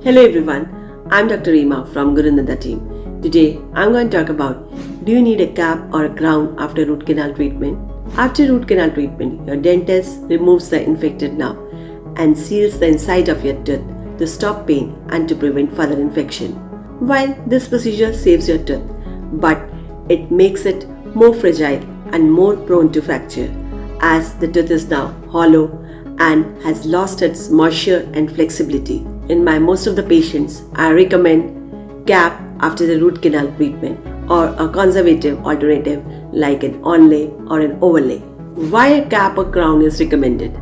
Hello everyone, I'm Dr. Reema from Gurunanda team. Today I'm going to talk about, do you need a cap or a crown after root canal treatment? After root canal treatment, your dentist removes the infected nerve and seals the inside of your tooth to stop pain and to prevent further infection. While this procedure saves your tooth, but it makes it more fragile and more prone to fracture as the tooth is now hollow and has lost its moisture and flexibility. In most of the patients, I recommend cap after the root canal treatment or a conservative alternative like an onlay or an overlay. Why a cap or crown is recommended?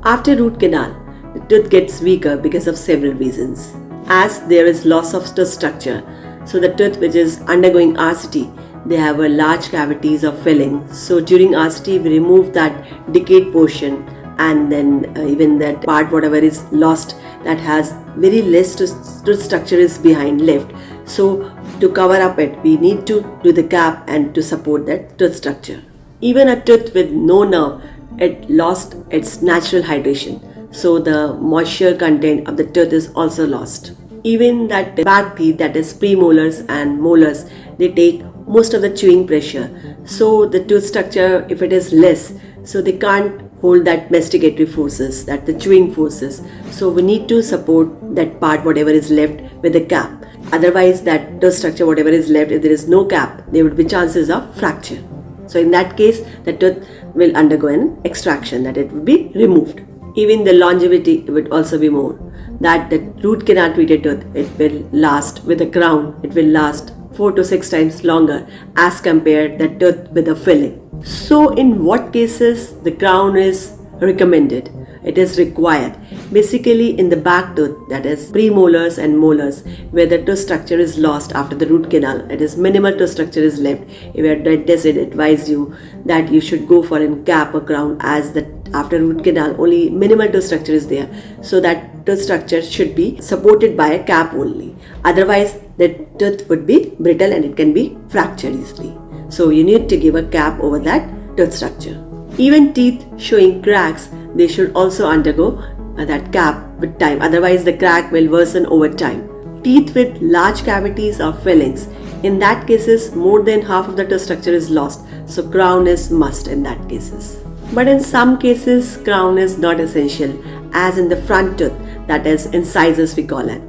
After root canal, the tooth gets weaker because of several reasons. As there is loss of tooth structure, so the tooth which is undergoing RCT, they have a large cavities of filling. So during RCT, we remove that decayed portion, and then even that part whatever is lost that has very less tooth structure is behind left. So to cover up it, we need to do the cap and to support that tooth structure. Even a tooth with no nerve, it lost its natural hydration. So the moisture content of the tooth is also lost. Even that back teeth, that is premolars and molars, they take most of the chewing pressure. So the tooth structure, if it is less, so they can't hold that masticatory forces, that the chewing forces. So we need to support that part whatever is left with the cap. Otherwise that tooth structure whatever is left, if there is no cap, there would be chances of fracture. So in that case, the tooth will undergo an extraction, that it will be removed. Even the longevity would also be more. That the root canal treated tooth, it will last with a crown, it will last 4 to 6 times longer as compared the tooth with a filling. So in what cases the crown is recommended? It is required. Basically in the back tooth, that is premolars and molars, where the tooth structure is lost after the root canal, it is minimal tooth structure is left. If your dentist advise you that you should go for a cap or crown, as that after root canal only minimal tooth structure is there, so that tooth structure should be supported by a cap only. Otherwise the tooth would be brittle and it can be fractured easily. So you need to give a cap over that tooth structure. Even teeth showing cracks, they should also undergo that cap with time. Otherwise the crack will worsen over time. Teeth with large cavities or fillings, in that cases more than half of the tooth structure is lost. So crown is must in that cases. But in some cases crown is not essential, as in the front tooth, that is incisors we call it.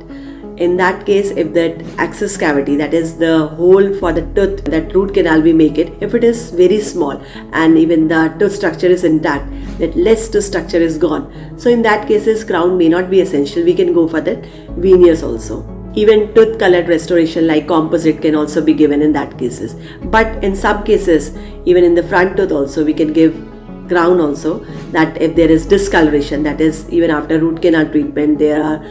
In that case, if that access cavity, that is the hole for the tooth, that root canal we make it, if it is very small and even the tooth structure is intact, that less tooth structure is gone. So in that cases, crown may not be essential. We can go for that veneers also. Even tooth colored restoration like composite can also be given in that cases. But in some cases, even in the front tooth also, we can give crown also, that if there is discoloration, that is even after root canal treatment, there are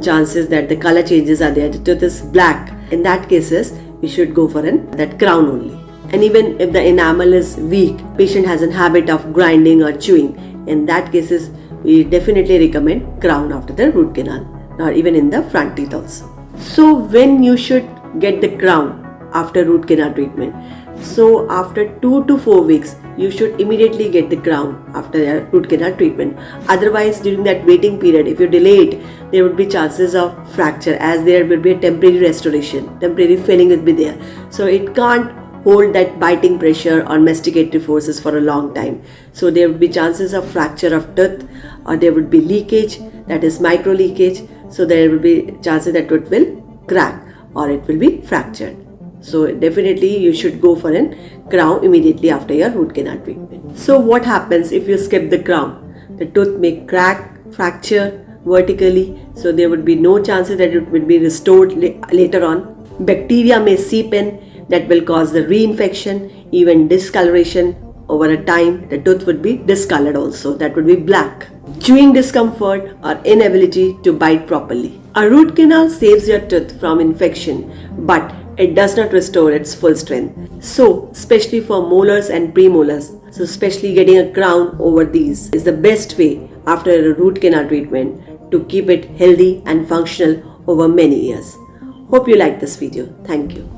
chances that the color changes are there, the tooth is black. In that cases, we should go for that crown only. And even if the enamel is weak, patient has a habit of grinding or chewing, in that cases, we definitely recommend crown after the root canal, or even in the front teeth also. So when you should get the crown after root canal treatment? So after 2 to 4 weeks, you should immediately get the crown after the root canal treatment. Otherwise, during that waiting period, if you delay it, there would be chances of fracture, as there will be a temporary restoration, temporary filling will be there. So it can't hold that biting pressure or masticatory forces for a long time. So there would be chances of fracture of tooth, or there would be leakage, that is micro leakage. So there will be chances that it will crack or it will be fractured. So definitely you should go for a crown immediately after your root canal treatment. So what happens if you skip the crown? The tooth may crack, fracture vertically, so there would be no chances that it will be restored later on. Bacteria may seep in, that will cause the reinfection, even discoloration. Over a time, the tooth would be discolored also, that would be black. Chewing discomfort or inability to bite properly. A root canal saves your tooth from infection, but it does not restore its full strength. So, especially for molars and premolars, so especially getting a crown over these is the best way after a root canal treatment to keep it healthy and functional over many years. Hope you like this video. Thank you.